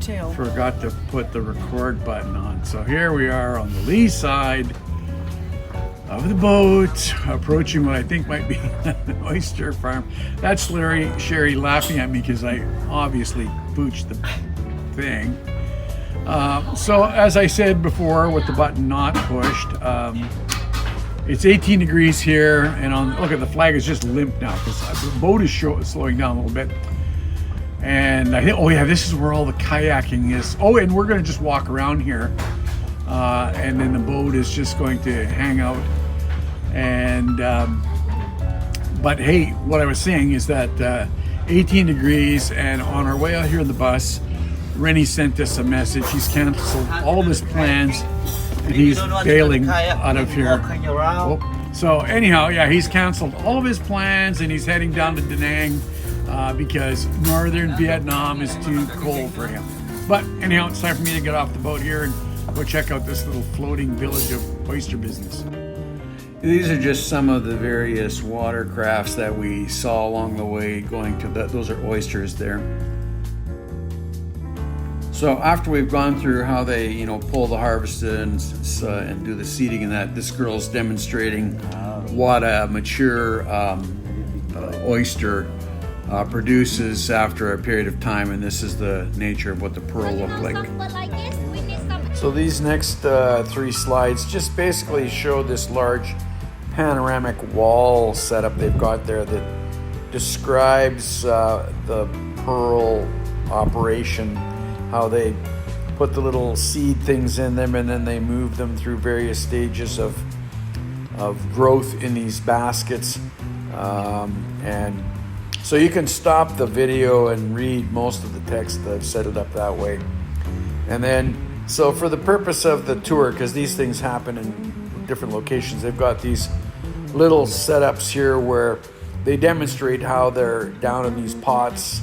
detail. Forgot to put the record button on. So here we are on the lee side of the boat, approaching what I think might be an oyster farm. That's Sherry laughing at me because I obviously pooched the thing. So as I said before, with the button not pushed, it's 18 degrees here, and look at the flag is just limp now because the boat is slowing down a little bit. And I think, oh yeah, this is where all the kayaking is. Oh, and we're going to just walk around here, and then the boat is just going to hang out. And but hey, what I was saying is that 18 degrees, and on our way out here in the bus, Rennie sent us a message. He's canceled all of his plans, and he's bailing out of here. Oh. So anyhow, yeah, he's canceled all of his plans, and he's heading down to Da Nang because northern Vietnam is too cold for him. But anyhow, it's time for me to get off the boat here and go check out this little floating village of oyster business. These are just some of the various watercrafts that we saw along the way going to those are oysters there. So after we've gone through how they, pull the harvest and do the seeding and that, this girl's demonstrating what a mature oyster produces after a period of time, and this is the nature of what the pearl look like. So these next 3 slides just basically show this large panoramic wall setup they've got there that describes the pearl operation, how they put the little seed things in them and then they move them through various stages of growth in these baskets. And so you can stop the video and read most of the text. I've set it up that way. And then, so for the purpose of the tour, because these things happen in different locations, they've got these little setups here where they demonstrate how they're down in these pots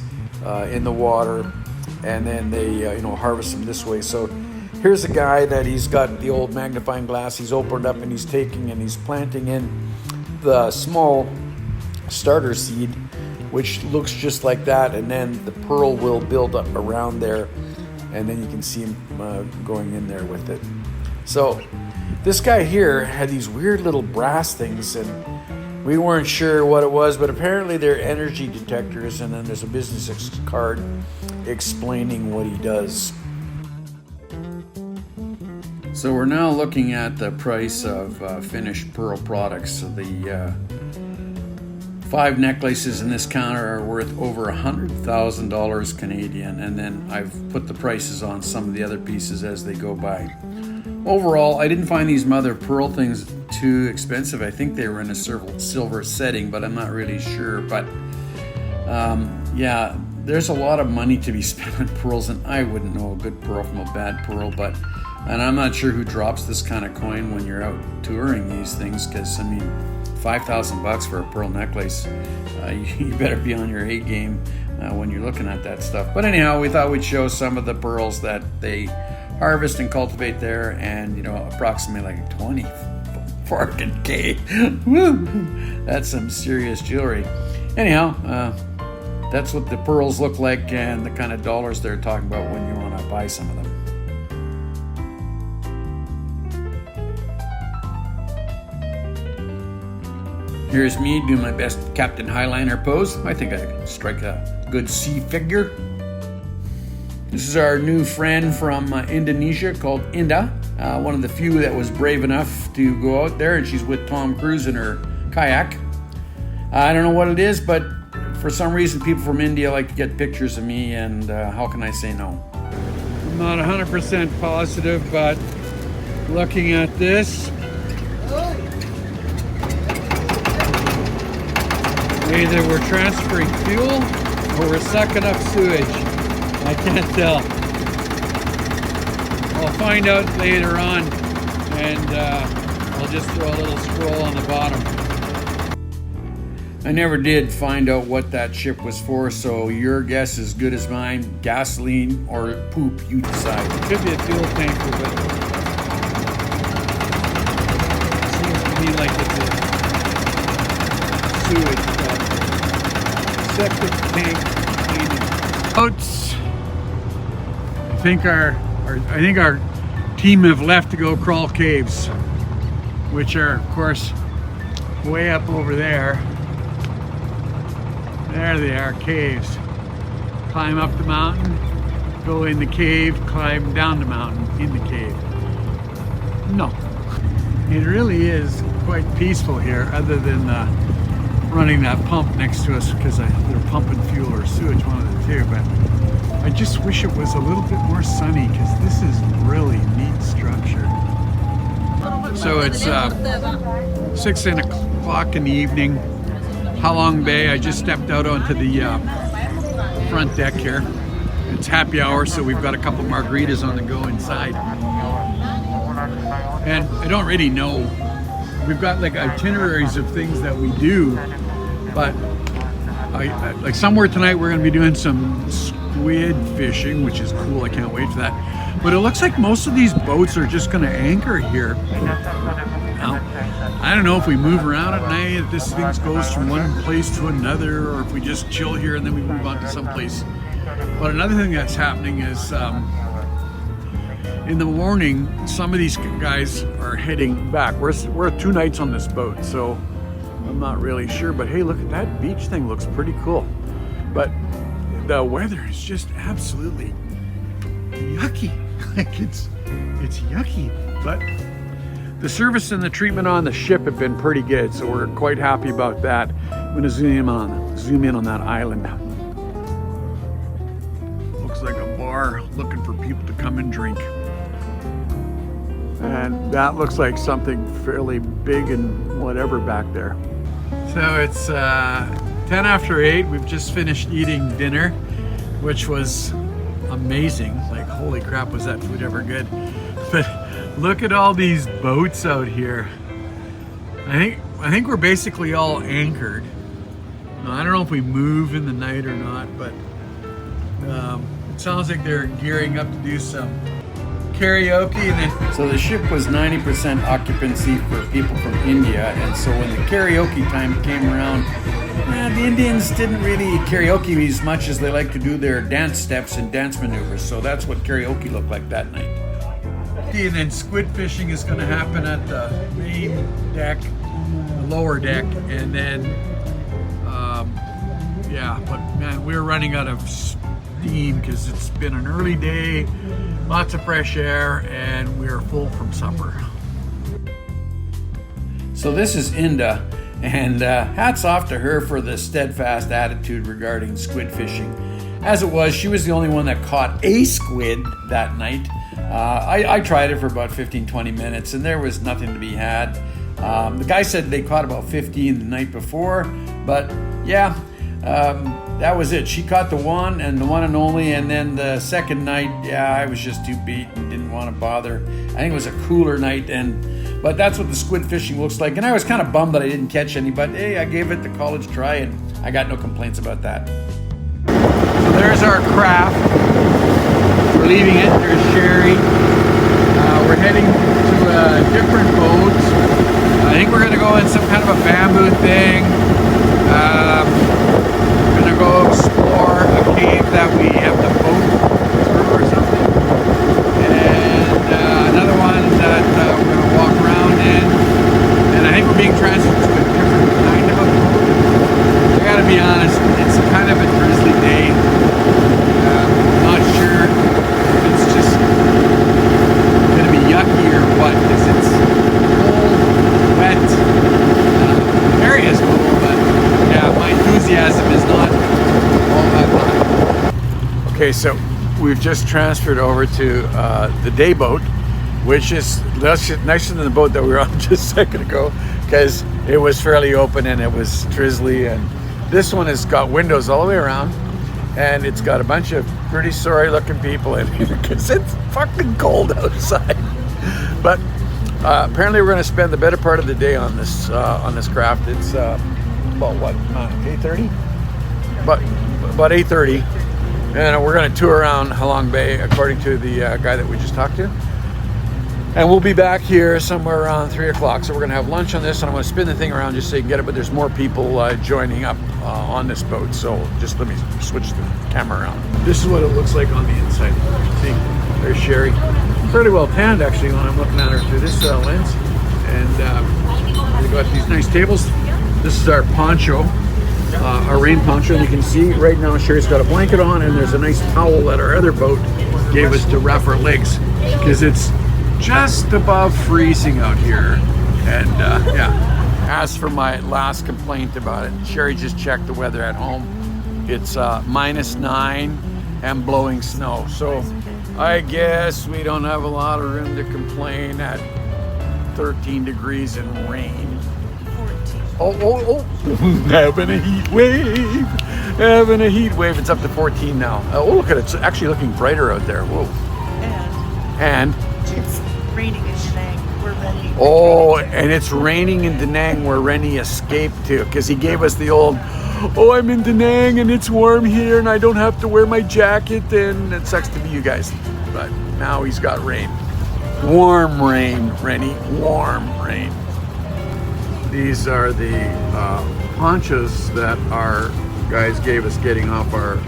in the water, and then they harvest them this way. So here's a guy that he's got the old magnifying glass. He's opened up and he's taking and he's planting in the small starter seed, which looks just like that, and then the pearl will build up around there, and then you can see him going in there with it. So this guy here had these weird little brass things, and we weren't sure what it was, but apparently they're energy detectors, and then there's a business card explaining what he does. So we're now looking at the price of finished pearl products. So the 5 necklaces in this counter are worth over $100,000 Canadian, and then I've put the prices on some of the other pieces as they go by. Overall, I didn't find these mother pearl things too expensive. I think they were in a silver setting, but I'm not really sure. But yeah, there's a lot of money to be spent on pearls, and I wouldn't know a good pearl from a bad pearl. And I'm not sure who drops this kind of coin when you're out touring these things, because I mean, $5,000 for a pearl necklace, you better be on your A game when you're looking at that stuff. But anyhow, we thought we'd show some of the pearls that they harvest and cultivate there, and approximately like 20 fucking K. Woo! That's some serious jewelry. Anyhow, that's what the pearls look like and the kind of dollars they're talking about when you want to buy some of them. Here's me doing my best Captain Highliner pose. I think I can strike a good C figure. This is our new friend from Indonesia called Indah, one of the few that was brave enough to go out there, and she's with Tom Cruise in her kayak. I don't know what it is, but for some reason people from India like to get pictures of me, and how can I say no? I'm not 100% positive, but looking at this, either we're transferring fuel or we're sucking up sewage. I can't tell. I'll find out later on, and I'll just throw a little scroll on the bottom. I never did find out what that ship was for, so your guess is as good as mine. Gasoline or poop, you decide. It could be a fuel tanker, but it seems to me like it's a sewage. Septic tank cleaning. Boats. I think our team have left to go crawl caves, which are of course way up over there. There they are, caves. Climb up the mountain, go in the cave, climb down the mountain, in the cave. No, it really is quite peaceful here, other than running that pump next to us because they're pumping fuel or sewage, one of the two. But I just wish it was a little bit more sunny because this is really neat structure. So it's 6 o'clock in the evening, Halong Bay. I just stepped out onto the front deck here. It's happy hour, so we've got a couple margaritas on the go inside. And I don't really know. We've got like itineraries of things that we do, but like somewhere tonight we're going to be doing some squid fishing, which is cool. I can't wait for that. But it looks like most of these boats are just going to anchor here. Now, I don't know if we move around at night, if this thing goes from one place to another, or if we just chill here and then we move on to someplace. But another thing that's happening is in the morning, some of these guys are heading back. We're 2 nights on this boat, so I'm not really sure. But hey, look at that beach thing, looks pretty cool. But the weather is just absolutely yucky. Like it's yucky. But the service and the treatment on the ship have been pretty good, so we're quite happy about that. I'm gonna zoom in on that island. Looks like a bar looking for people to come and drink. And that looks like something fairly big and whatever back there. So it's 10 after 8. We've just finished eating dinner, which was amazing. Like, holy crap, was that food ever good? But look at all these boats out here. I think we're basically all anchored. Now, I don't know if we move in the night or not, but it sounds like they're gearing up to do some karaoke. And then, so the ship was 90% occupancy for people from India, and so when the karaoke time came around, the Indians didn't really karaoke as much as they like to do their dance steps and dance maneuvers. So that's what karaoke looked like that night. And then squid fishing is going to happen at the main deck, the lower deck, and then yeah, but man, we're running out of steam because it's been an early day, lots of fresh air, and we're full from supper. So this is Inda, and hats off to her for the steadfast attitude regarding squid fishing. As it was, she was the only one that caught a squid that night. I tried it for about 15-20 minutes, and there was nothing to be had. The guy said they caught about 15 the night before, but yeah, that was it. She caught the one and only, and then the second night, yeah, I was just too beat and didn't want to bother. I think it was a cooler night, but that's what the squid fishing looks like. And I was kind of bummed that I didn't catch any, but hey, I gave it the college try, and I got no complaints about that. So there's our craft. We're leaving it. There's Sherry. We're heading to different boats. I think we're going to go in some kind of a bamboo thing. We're going to go explore a cave that we have the boat through or something. And another one that we're going to walk around in. And I think we're being transferred to a different kind of a boat. I got to be honest, it's kind of a drizzly day. I'm not sure if it's just going to be yucky or what, because it's cold, wet. The area is cool, but yeah, my enthusiasm is not all that high. Okay, so we've just transferred over to the day boat, which is nicer than the boat that we were on just a second ago, because it was fairly open and it was drizzly. And this one has got windows all the way around, and it's got a bunch of pretty sorry looking people in here because it's fucking cold outside. But apparently we're going to spend the better part of the day on this craft. It's about what, 8:30? About 8:30, and we're going to tour around Halong Bay according to the guy that we just talked to. And we'll be back here somewhere around 3 o'clock. So we're gonna have lunch on this, and I'm gonna spin the thing around just so you can get it, but there's more people joining up on this boat. So just let me switch the camera around. This is what it looks like on the inside. See, there's Sherry. Pretty well tanned actually when I'm looking at her through this lens. And we got these nice tables. This is our poncho, our rain poncho. And you can see right now Sherry's got a blanket on, and there's a nice towel that our other boat gave us to wrap our legs, because it's just above freezing out here. And yeah, as for my last complaint about it, Sherry just checked the weather at home. It's -9 and blowing snow. So I guess we don't have a lot of room to complain at 13 degrees and rain. 14. Oh. Having a heat wave. Having a heat wave. It's up to 14 now. Oh, look at it. It's actually looking brighter out there. Whoa. And it's raining in Da Nang where Rennie. Oh, and it's raining in Da Nang where Rennie escaped to, because he gave us the old, oh, I'm in Da Nang and it's warm here and I don't have to wear my jacket, and it sucks to be you guys. But now he's got rain. Warm rain, Rennie. Warm rain. These are the ponchos that our guys gave us getting off our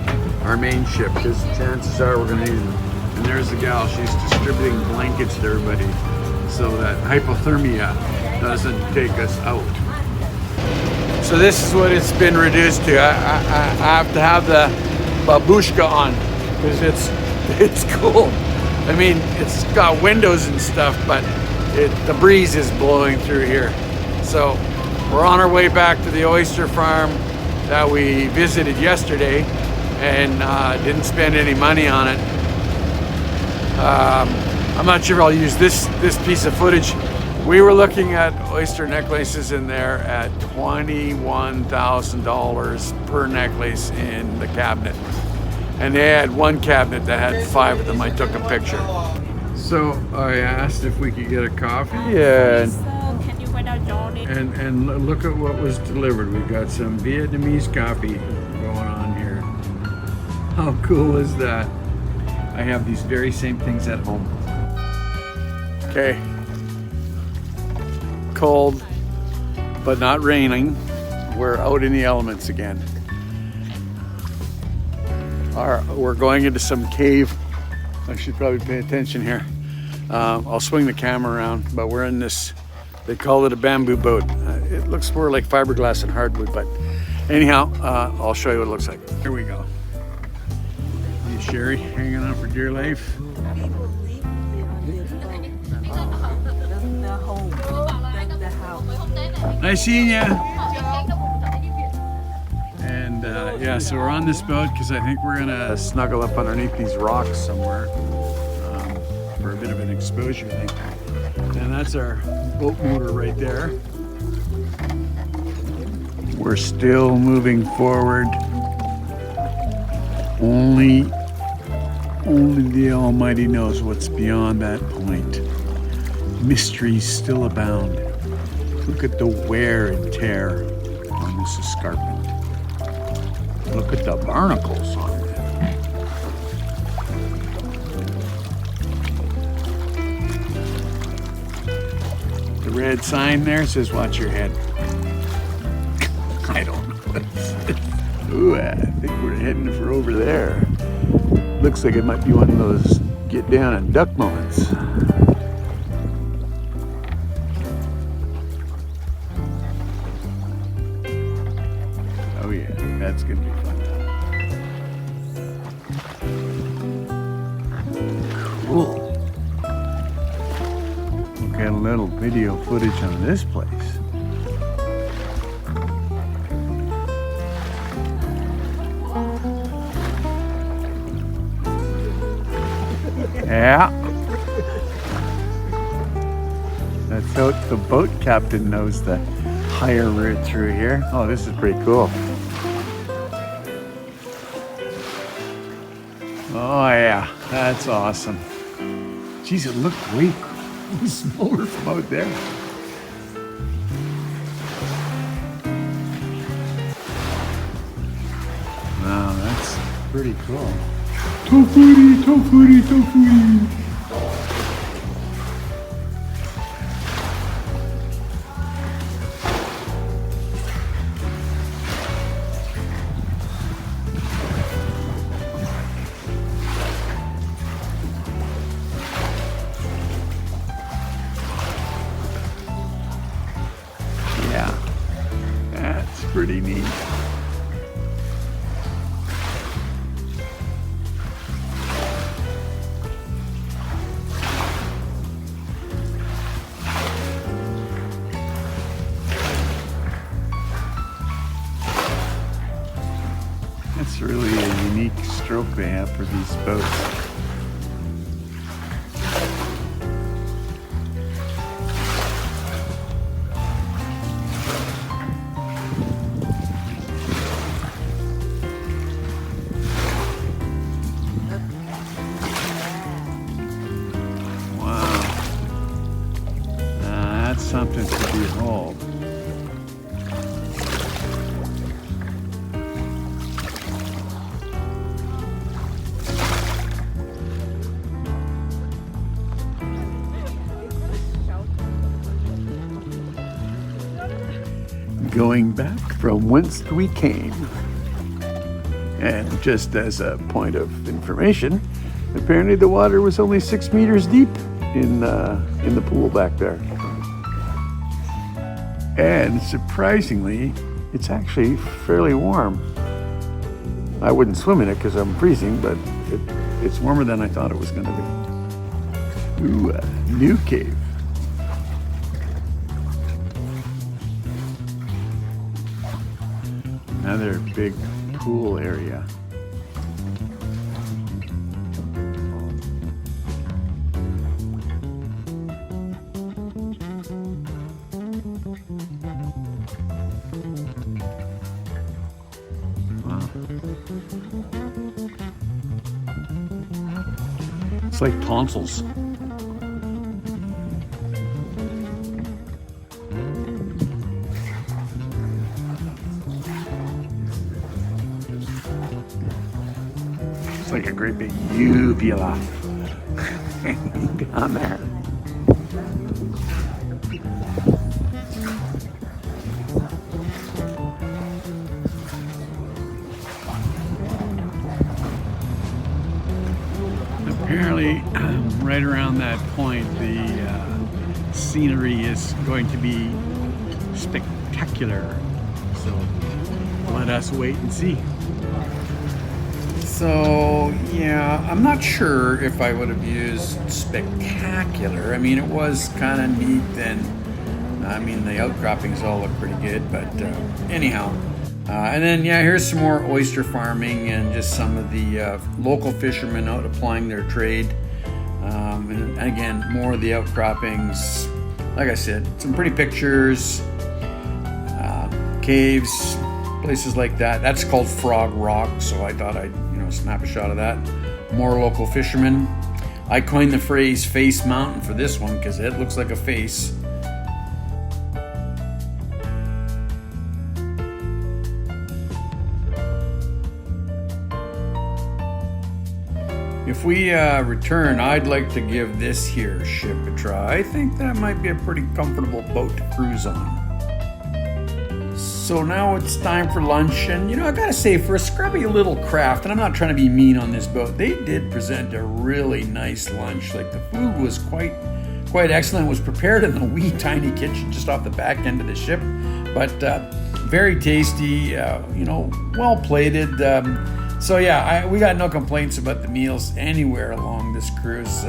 main ship, because chances are we're going to need them. And there's the gal, she's distributing blankets to everybody so that hypothermia doesn't take us out. So this is what it's been reduced to. I have to have the babushka on because it's cool. I mean, it's got windows and stuff, but the breeze is blowing through here. So we're on our way back to the oyster farm that we visited yesterday, and didn't spend any money on it. I'm not sure if I'll use this piece of footage. We were looking at oyster necklaces in there at $21,000 per necklace in the cabinet. And they had one cabinet that had 5 of them. I took a picture. So I asked if we could get a coffee, and Can you write out donate? and look at what was delivered. We got some Vietnamese coffee going on here. How cool is that? I have these very same things at home. Okay. Cold, but not raining. We're out in the elements again. We're going into some cave. I should probably pay attention here. I'll swing the camera around, but we're in this, they call it a bamboo boat. It looks more like fiberglass and hardwood, but anyhow, I'll show you what it looks like. Here we go. Here's Sherry hanging on for dear life. The house. Nice seeing ya. And yeah, so we're on this boat because I think we're gonna snuggle up underneath these rocks somewhere for a bit of an exposure, I think. And that's our boat motor right there. We're still moving forward. Only the Almighty knows what's beyond that point. Mysteries still abound. Look at the wear and tear on this escarpment. Look at the barnacles on it. The red sign there says, watch your head. I don't know what it says. Ooh, I think we're heading for over there. Looks like it might be one of those get down and duck moments. Oh yeah, that's gonna be fun. Cool. Look at a little video footage on this place. Yeah. Let's hope the boat captain knows the higher route through here. Oh, this is pretty cool. Oh yeah, that's awesome. Geez, it looked way smaller from out there. Wow, that's pretty cool. Tofuri, tofuri, tofuri. pretty neat. That's really a unique stroke they have for these boats. Wow. That's something to behold. Going back from whence we came. And just as a point of information, apparently the water was only 6 meters deep in the pool back there. And surprisingly, it's actually fairly warm. I wouldn't swim in it because I'm freezing, but it's warmer than I thought it was going to be. Ooh, a new cave. Another big pool area. Wow. It's like tonsils. It's like a great big uvula down there. Apparently, right around that point, the scenery is going to be spectacular. So let us wait and see. So yeah, I'm not sure if I would have used spectacular. I mean, it was kind of neat, and I mean the outcroppings all look pretty good. But anyhow, and then yeah, here's some more oyster farming and just some of the local fishermen out applying their trade. And again, more of the outcroppings. Like I said, some pretty pictures, caves, places like that. That's called Frog Rock, so I thought I'd snap a shot of that. More local fishermen. I coined the phrase Face Mountain for this one because it looks like a face. If we return, I'd like to give this here ship a try. I think that might be a pretty comfortable boat to cruise on. So now it's time for lunch, and I gotta say, for a scrubby little craft, and I'm not trying to be mean on this boat, they did present a really nice lunch. Like, the food was quite excellent. It was prepared in the wee tiny kitchen just off the back end of the ship, but very tasty, well plated. So yeah, we got no complaints about the meals anywhere along this cruise.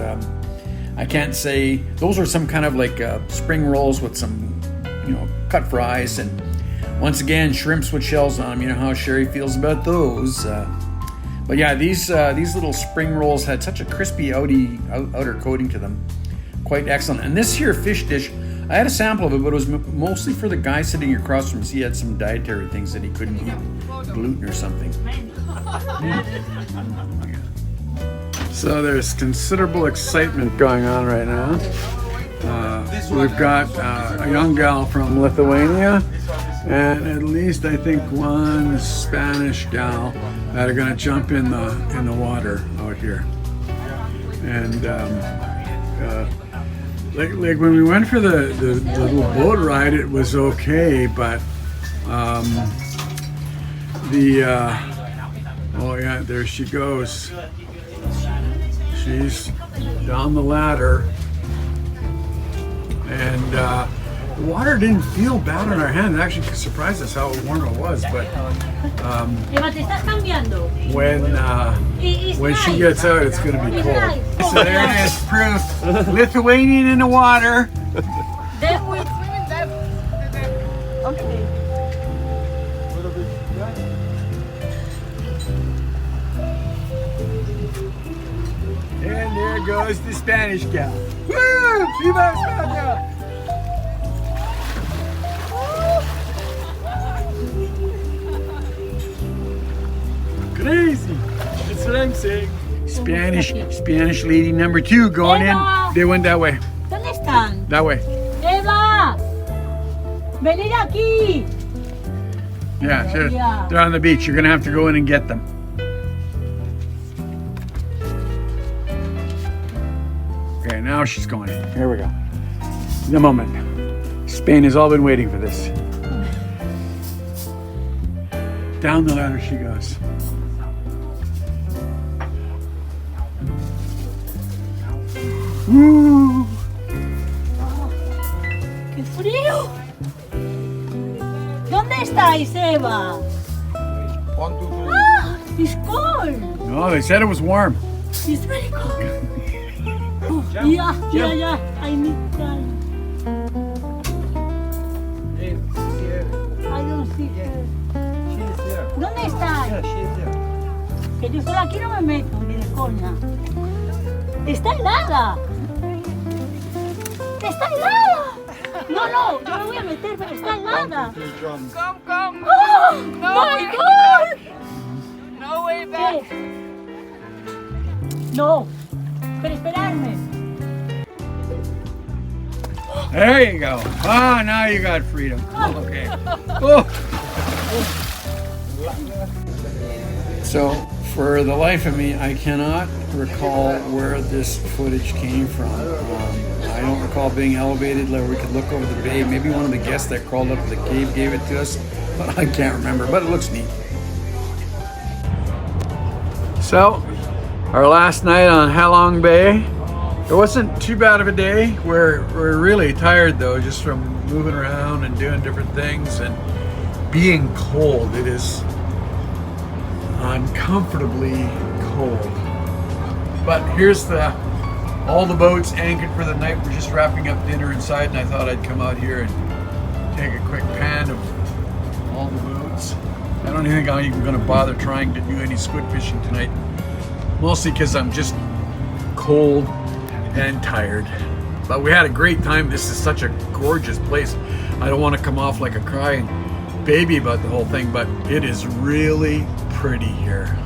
I can't say those are some kind of like spring rolls with some cut fries, and once again, shrimps with shells on them. You know how Sherry feels about those. But yeah, these little spring rolls had such a crispy outer coating to them. Quite excellent. And this here fish dish, I had a sample of it, but it was mostly for the guy sitting across from us. He had some dietary things that he couldn't eat, gluten or something. So there's considerable excitement going on right now. We've got a young gal from Lithuania, and at least I think one Spanish gal that are going to jump in the water out here. And like when we went for the little boat ride, it was okay, but oh yeah, there she goes. She's down the ladder. And water didn't feel bad on our hand. It actually surprised us how warm it was. But Eva, te estás cambiando. when she gets out, it's going to be It's cold. nice. So there it is, proof. Lithuanian in the water. Then we Okay. And there goes the Spanish gal. Woo! Viva España! Crazy. That's what I'm saying. Spanish lady number 2 going in. Eva. They went that way. ¿Dónde están? That way. Eva, venid aquí. Yeah, sure. Yeah. They're on the beach. You're gonna have to go in and get them. Okay, now she's going in. Here we go. The moment. Spain has all been waiting for this. Down the ladder she goes. Woo! ¡Qué frío! ¿Dónde estáis, Eva? Ah, it's cold. No, they said it was warm. It's very cold. Yeah. I need time. I don't see her. ¿Dónde está? Que yo solo aquí no me meto, ni de coña. ¡Está helada! ¡Está helada! No, yo me voy a meter, pero está helada. Come. ¡Oh, my God! No way back. No, pero esperarme. There you go. Ah, now you got freedom. Okay. Oh. So, for the life of me, I cannot recall where this footage came from. I don't recall being elevated where we could look over the bay. Maybe one of the guests that crawled up to the cave gave it to us, but I can't remember. But it looks neat. So, our last night on Halong Bay. It wasn't too bad of a day. We're really tired though, just from moving around and doing different things and being cold. It is uncomfortably cold. But here's all the boats anchored for the night. We're just wrapping up dinner inside, and I thought I'd come out here and take a quick pan of all the boats. I don't think I'm even going to bother trying to do any squid fishing tonight, mostly because I'm just cold and tired. But we had a great time. This is such a gorgeous place. I don't want to come off like a crying baby about the whole thing, but it is really pretty here.